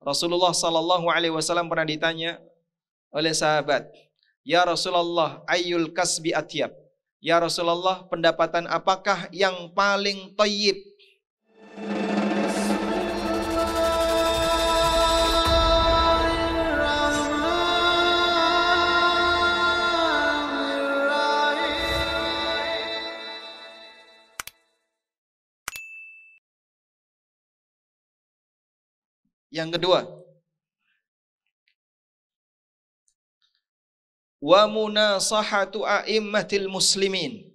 Rasulullah sallallahu alaihi wasallam pernah ditanya oleh sahabat, "Ya Rasulullah, ayyul kasbi atyab?" Ya Rasulullah, pendapatan apakah yang paling thayyib? Yang kedua, wa munasahatu a'immatil muslimin,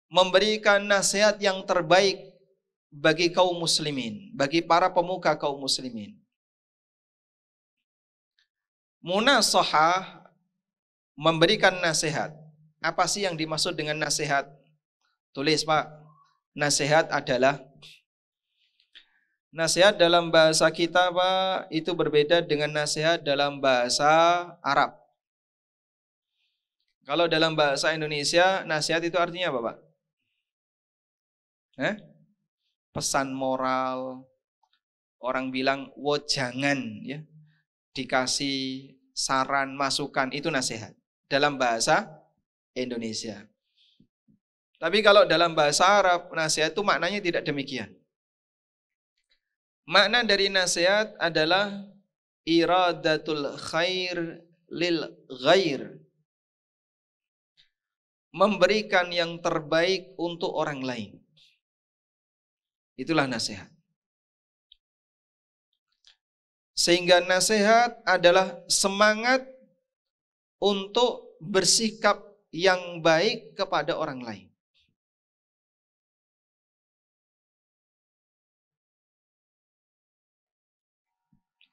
memberikan nasihat yang terbaik bagi kaum muslimin, bagi para pemuka kaum muslimin. Munasahah, memberikan nasihat. Apa sih yang dimaksud dengan nasihat? Tulis Pak, nasihat adalah, nasihat dalam bahasa kita Pak, itu berbeda dengan nasihat dalam bahasa Arab. Kalau dalam bahasa Indonesia, nasihat itu artinya apa Pak? Pesan moral. Orang bilang, wo jangan ya, dikasih saran, masukan, itu nasihat dalam bahasa Indonesia. Tapi kalau dalam bahasa Arab, nasihat itu maknanya tidak demikian. Makna dari nasihat adalah iradatul khair lil ghair, memberikan yang terbaik untuk orang lain. Itulah nasihat. Sehingga nasihat adalah semangat untuk bersikap yang baik kepada orang lain.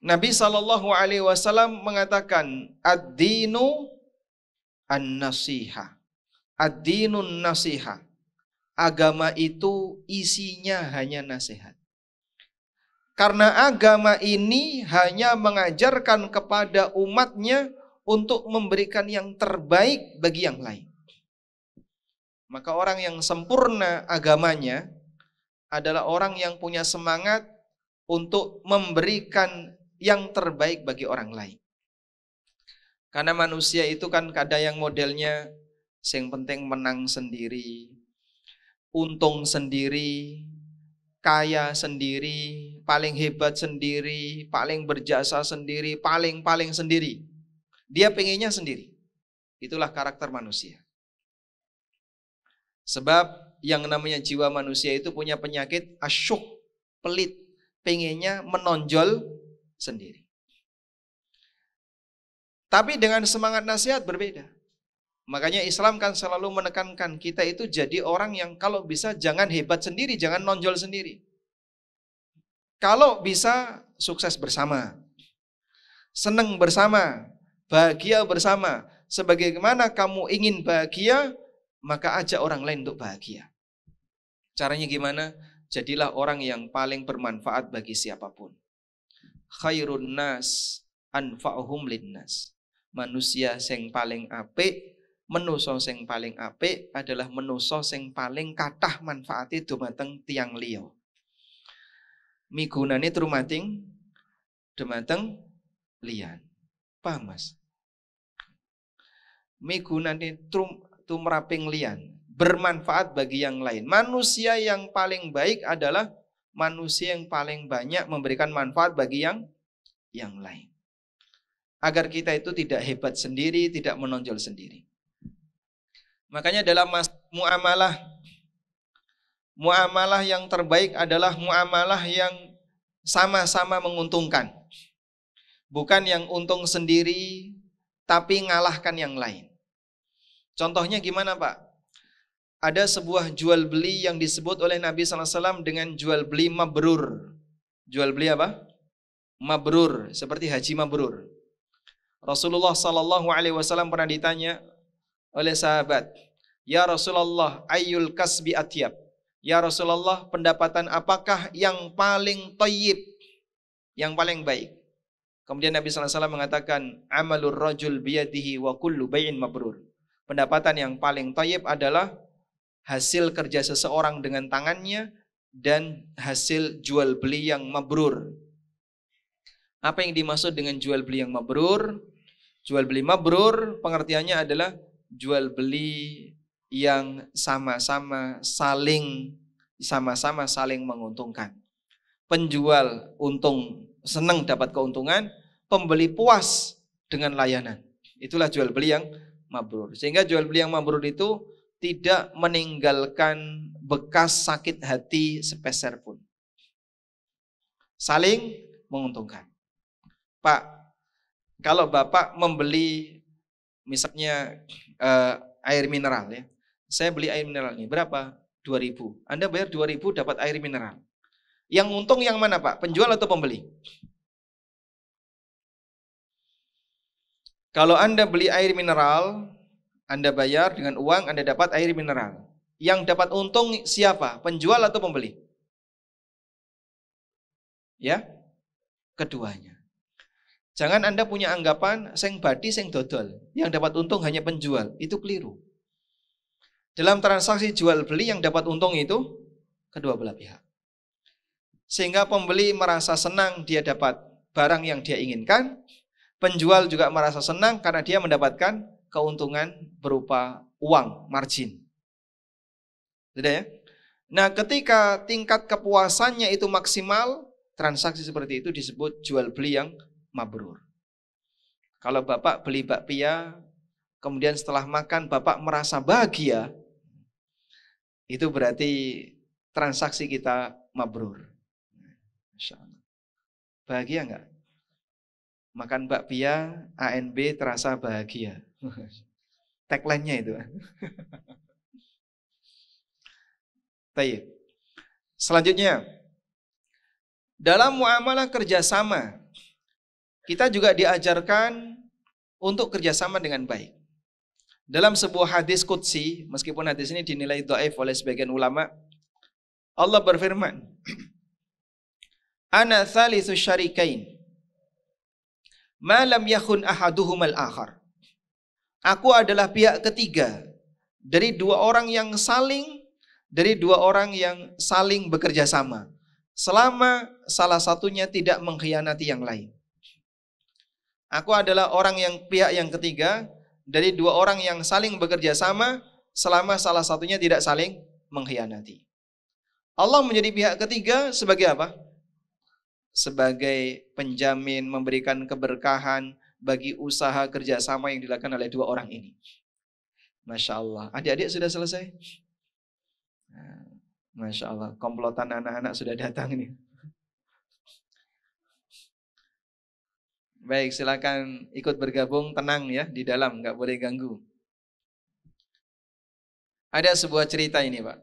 Nabi SAW mengatakan, ad-dinu an-nasiha, ad-dinun nasiha. Agama itu isinya hanya nasihat. Karena agama ini hanya mengajarkan kepada umatnya untuk memberikan yang terbaik bagi yang lain. Maka orang yang sempurna agamanya adalah orang yang punya semangat untuk memberikan yang terbaik bagi orang lain. Karena manusia itu kan kadang yang modelnya yang penting menang sendiri, untung sendiri, kaya sendiri, paling hebat sendiri, paling berjasa sendiri, paling sendiri. Dia pengennya sendiri. Itulah karakter manusia. Sebab yang namanya jiwa manusia itu punya penyakit asyuk, pelit, pengennya menonjol sendiri. Tapi dengan semangat nasihat berbeda. Makanya Islam kan selalu menekankan kita itu jadi orang yang kalau bisa jangan hebat sendiri, jangan nonjol sendiri. Kalau bisa sukses bersama, senang bersama, bahagia bersama. Sebagaimana kamu ingin bahagia, maka ajak orang lain untuk bahagia. Caranya gimana? Jadilah orang yang paling bermanfaat bagi siapapun. Khairun nas anfa'uhum linnas. Manusia sing paling apik, manusa sing paling apik adalah manusa sing paling kathah manfaate dumateng tiyang liya. Migunane trumating dumateng liyan. Paham Mas? Migunane tumraping liyan, bermanfaat bagi yang lain. Manusia yang paling baik adalah manusia yang paling banyak memberikan manfaat bagi yang lain. Agar kita itu tidak hebat sendiri, tidak menonjol sendiri. Makanya dalam muamalah yang terbaik adalah muamalah yang sama-sama menguntungkan. Bukan yang untung sendiri, tapi ngalahkan yang lain. Contohnya gimana Pak? Ada sebuah jual beli yang disebut oleh Nabi SAW dengan jual beli mabrur. Jual beli apa? Mabrur, seperti haji mabrur. Rasulullah SAW pernah ditanya oleh sahabat, "Ya Rasulullah, ayyul kasbi atyab?" Ya Rasulullah, pendapatan apakah yang paling thayyib, yang paling baik? Kemudian Nabi SAW mengatakan, "Amalur rajul biyadihi wa kullu bai'in mabrur." Pendapatan yang paling thayyib adalah hasil kerja seseorang dengan tangannya dan hasil jual beli yang mabrur. Apa yang dimaksud dengan jual beli yang mabrur? Jual beli mabrur pengertiannya adalah jual beli yang sama-sama saling menguntungkan. Penjual untung, senang dapat keuntungan, pembeli puas dengan layanan. Itulah jual beli yang mabrur. Sehingga jual beli yang mabrur itu tidak meninggalkan bekas sakit hati sepeser pun. Saling menguntungkan. Pak, kalau Bapak membeli misalnya air mineral ya. Saya beli air mineral ini berapa? 2.000. Anda bayar 2.000 dapat air mineral. Yang untung yang mana Pak? Penjual atau pembeli? Kalau Anda beli air mineral, Anda bayar dengan uang, Anda dapat air mineral. Yang dapat untung siapa? Penjual atau pembeli? Ya, keduanya. Jangan Anda punya anggapan sing badi sing dodol, yang dapat untung hanya penjual. Itu keliru. Dalam transaksi jual beli yang dapat untung itu kedua belah pihak. Sehingga pembeli merasa senang dia dapat barang yang dia inginkan, penjual juga merasa senang karena dia mendapatkan keuntungan berupa uang, margin. Sudah ya? Nah, ketika tingkat kepuasannya itu maksimal, transaksi seperti itu disebut jual beli yang mabrur. Kalau Bapak beli bakpia, kemudian setelah makan Bapak merasa bahagia, itu berarti transaksi kita mabrur. Masya Allah. Bahagia enggak? Makan bakpia, ANB terasa bahagia. Tagline-nya itu. Baik. Selanjutnya, dalam muamalah kerjasama, kita juga diajarkan untuk kerjasama dengan baik. Dalam sebuah hadis qudsi, meskipun hadis ini dinilai dhaif oleh sebagian ulama, Allah berfirman, Ana thalithu syarikain, ma lam yakhun ahaduhumal akhar. Aku adalah pihak ketiga dari dua orang yang saling bekerja sama, selama salah satunya tidak mengkhianati yang lain. Aku adalah pihak yang ketiga dari dua orang yang saling bekerja sama, selama salah satunya tidak saling mengkhianati. Allah menjadi pihak ketiga sebagai apa? Sebagai penjamin, memberikan keberkahan bagi usaha kerjasama yang dilakukan oleh dua orang ini. Masya Allah. Adik-adik sudah selesai? Masya Allah. Komplotan anak-anak sudah datang ini. Baik, silakan ikut bergabung, tenang ya di dalam, nggak boleh ganggu. Ada sebuah cerita ini Pak.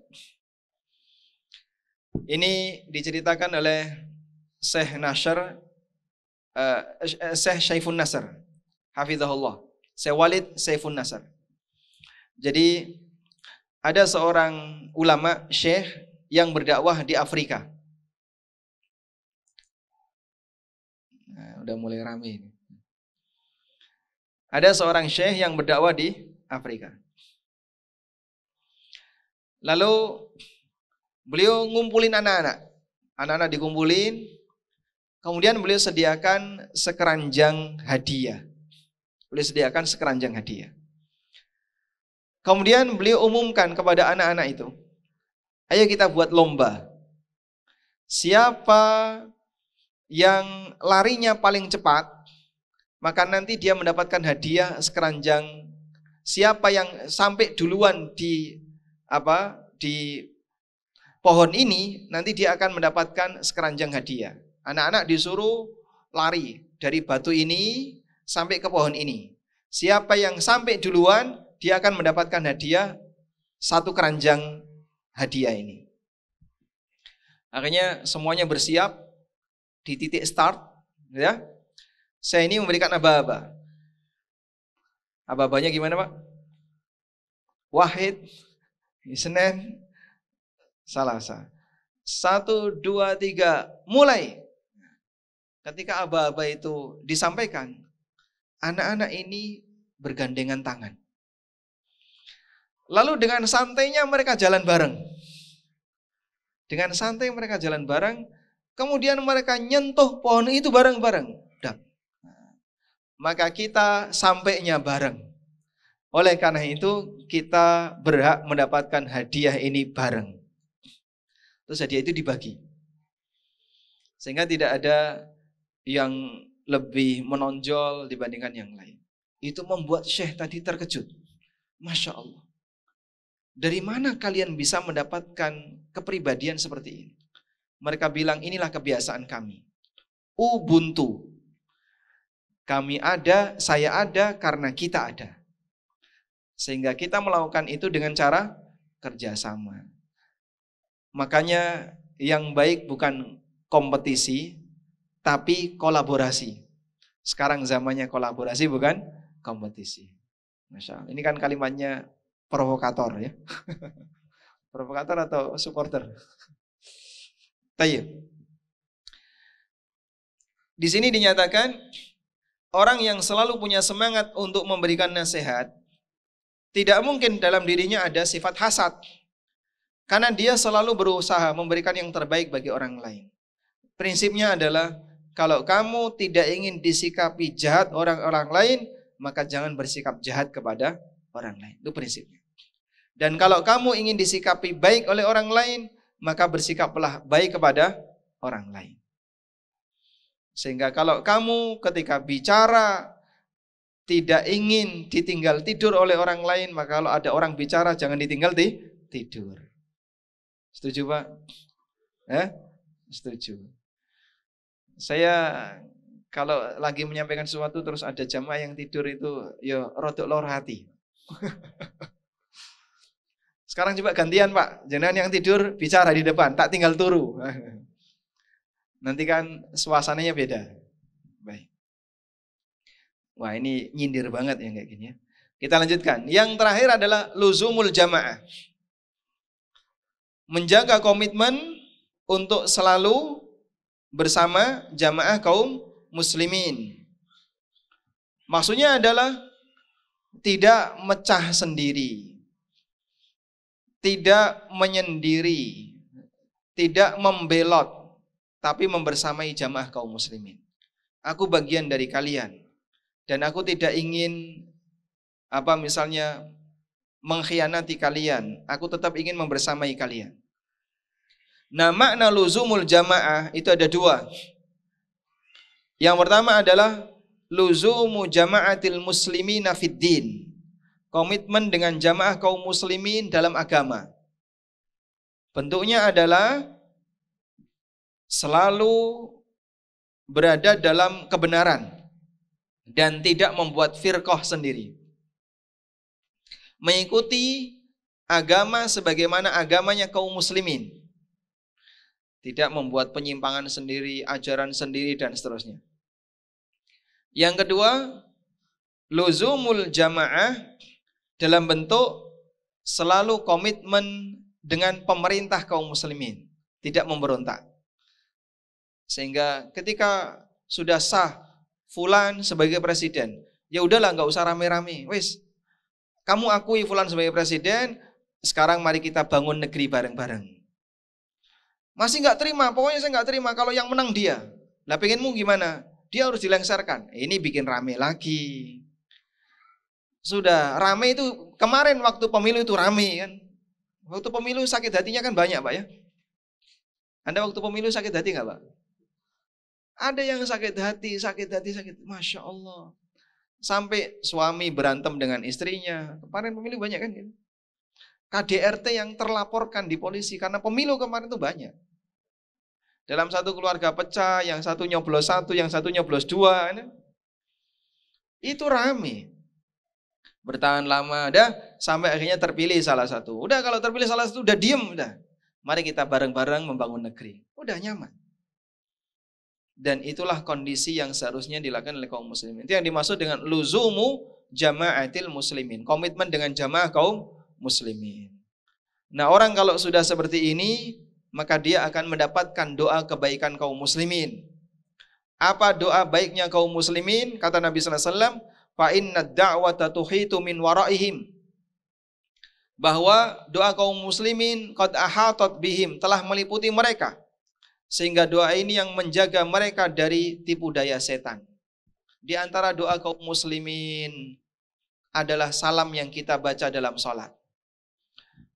Ini diceritakan oleh Syekh Syaifun Nasr, hafizahullah. Syekh Walid Syaifun Nasr. Jadi ada seorang ulama syekh yang berdakwah di Afrika. Nah, udah mulai rame ini. Ada seorang syekh yang berdakwah di Afrika. Lalu beliau ngumpulin anak-anak. Anak-anak dikumpulin. Kemudian beliau sediakan sekeranjang hadiah. Kemudian beliau umumkan kepada anak-anak itu, ayo kita buat lomba. Siapa yang larinya paling cepat, maka nanti dia mendapatkan hadiah sekeranjang. Siapa yang sampai duluan di pohon ini, nanti dia akan mendapatkan sekeranjang hadiah. Anak-anak disuruh lari dari batu ini sampai ke pohon ini. Siapa yang sampai duluan, dia akan mendapatkan hadiah satu keranjang hadiah ini. Akhirnya semuanya bersiap di titik start, ya. Saya ini memberikan aba-aba. Aba-abanya gimana Pak? Wahid, Isnin, Salasa. 1, 2, 3, mulai. Ketika aba-aba itu disampaikan, anak-anak ini bergandengan tangan. Lalu dengan santainya mereka jalan bareng. Kemudian mereka nyentuh pohon itu bareng-bareng. maka kita sampainya bareng. Oleh karena itu kita berhak mendapatkan hadiah ini bareng. Terus hadiah itu dibagi. Sehingga tidak ada yang lebih menonjol dibandingkan yang lain. Itu membuat Syekh tadi terkejut. Masya Allah. Dari mana kalian bisa mendapatkan kepribadian seperti ini? Mereka bilang inilah kebiasaan kami. Ubuntu. Kami ada, saya ada karena kita ada. Sehingga kita melakukan itu dengan cara kerjasama. Makanya yang baik bukan kompetisi, tapi kolaborasi. Sekarang zamannya kolaborasi bukan kompetisi. Masya Allah. Ini kan kalimatnya provokator ya. Provokator atau supporter? Tayyib. Di sini dinyatakan orang yang selalu punya semangat untuk memberikan nasihat, tidak mungkin dalam dirinya ada sifat hasad. Karena dia selalu berusaha memberikan yang terbaik bagi orang lain. Prinsipnya adalah kalau kamu tidak ingin disikapi jahat orang-orang lain, maka jangan bersikap jahat kepada orang lain. Itu prinsipnya. Dan kalau kamu ingin disikapi baik oleh orang lain, maka bersikaplah baik kepada orang lain. Sehingga kalau kamu ketika bicara tidak ingin ditinggal tidur oleh orang lain, maka kalau ada orang bicara jangan ditinggal tidur. Setuju Pak? Setuju. Saya kalau lagi menyampaikan sesuatu terus ada jamaah yang tidur itu ya rodok lor hati. Sekarang coba gantian Pak, jangan yang tidur bicara di depan, tak tinggal turu. Nanti kan suasananya beda. Baik. Wah ini nyindir banget ya kayak gini ya. Kita lanjutkan. Yang terakhir adalah luzumul jamaah. Menjaga komitmen untuk selalu bersama jamaah kaum muslimin. Maksudnya adalah tidak mecah sendiri, tidak menyendiri, tidak membelot, tapi membersamai jamaah kaum muslimin. Aku bagian dari kalian dan aku tidak ingin misalnya mengkhianati kalian. Aku tetap ingin membersamai kalian. Nah, makna luzumul jamaah itu ada dua. Yang pertama adalah luzumu jama'atil muslimina fid din. Komitmen dengan jamaah kaum muslimin dalam agama. Bentuknya adalah selalu berada dalam kebenaran dan tidak membuat firqah sendiri. Mengikuti agama sebagaimana agamanya kaum muslimin. Tidak membuat penyimpangan sendiri, ajaran sendiri dan seterusnya. Yang kedua, luzumul jamaah dalam bentuk selalu komitmen dengan pemerintah kaum muslimin, tidak memberontak. Sehingga ketika sudah sah fulan sebagai presiden, ya udahlah nggak usah rame-rame. Wis, kamu akui fulan sebagai presiden, sekarang mari kita bangun negeri bareng-bareng. Masih nggak terima, pokoknya saya nggak terima kalau yang menang dia. Lah pengenmu gimana? Dia harus dilengsarkan. Ini bikin rame lagi. Sudah rame itu kemarin waktu pemilu itu rame kan. Waktu pemilu sakit hatinya kan banyak Pak ya. Anda waktu pemilu sakit hati nggak Pak? Ada yang sakit hati. Masya Allah. Sampai suami berantem dengan istrinya. Kemarin pemilu banyak kan gitu. KDRT yang terlaporkan di polisi karena pemilu kemarin itu banyak. Dalam satu keluarga pecah, yang satu nyoblos satu, yang satu nyoblos dua. Itu rame. Bertahan lama, sampai akhirnya terpilih salah satu. Udah kalau terpilih salah satu, udah diem. Udah. Mari kita bareng-bareng membangun negeri. Udah nyaman. Dan itulah kondisi yang seharusnya dilakukan oleh kaum muslimin. Itu yang dimaksud dengan luzumu jama'atil muslimin. Komitmen dengan jamaah kaum muslimin. Nah orang kalau sudah seperti ini, maka dia akan mendapatkan doa kebaikan kaum muslimin. Apa doa baiknya kaum muslimin? Kata Nabi sallallahu alaihi wasallam, fa inna da'wata tuhitu min waraihim. Bahwa doa kaum muslimin qad ahatat bihim, telah meliputi mereka. Sehingga doa ini yang menjaga mereka dari tipu daya setan. Di antara doa kaum muslimin adalah salam yang kita baca dalam salat.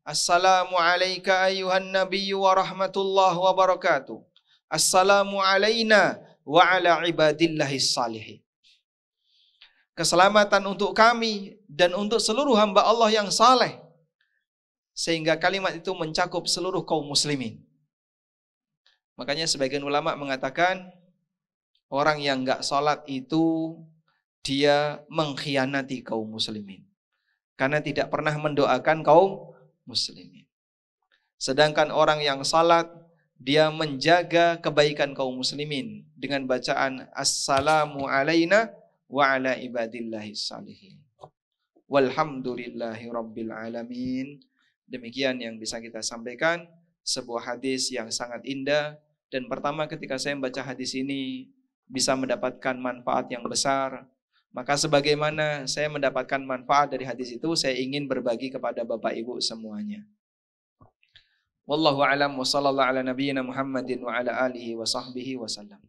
Assalamu alayka ayyuhan nabiyyu wa rahmatullahi wa barakatuh. Assalamu alayna wa ala ibadillahis salihin. Keselamatan untuk kami dan untuk seluruh hamba Allah yang saleh. Sehingga kalimat itu mencakup seluruh kaum muslimin. Makanya sebagian ulama mengatakan orang yang enggak salat itu dia mengkhianati kaum muslimin. Karena tidak pernah mendoakan kaum muslimin. Sedangkan orang yang salat dia menjaga kebaikan kaum muslimin dengan bacaan assalamu alaina wa ala ibadillahis salihin. Walhamdulillahi rabbil alamin. Demikian yang bisa kita sampaikan, sebuah hadis yang sangat indah. Dan pertama ketika saya membaca hadis ini bisa mendapatkan manfaat yang besar, maka sebagaimana saya mendapatkan manfaat dari hadis itu, saya ingin berbagi kepada Bapak Ibu semuanya. Wallahu a'lam wa sallallahu ala nabiyyina Muhammadin wa ala alihi wa sahbihi wa sallam.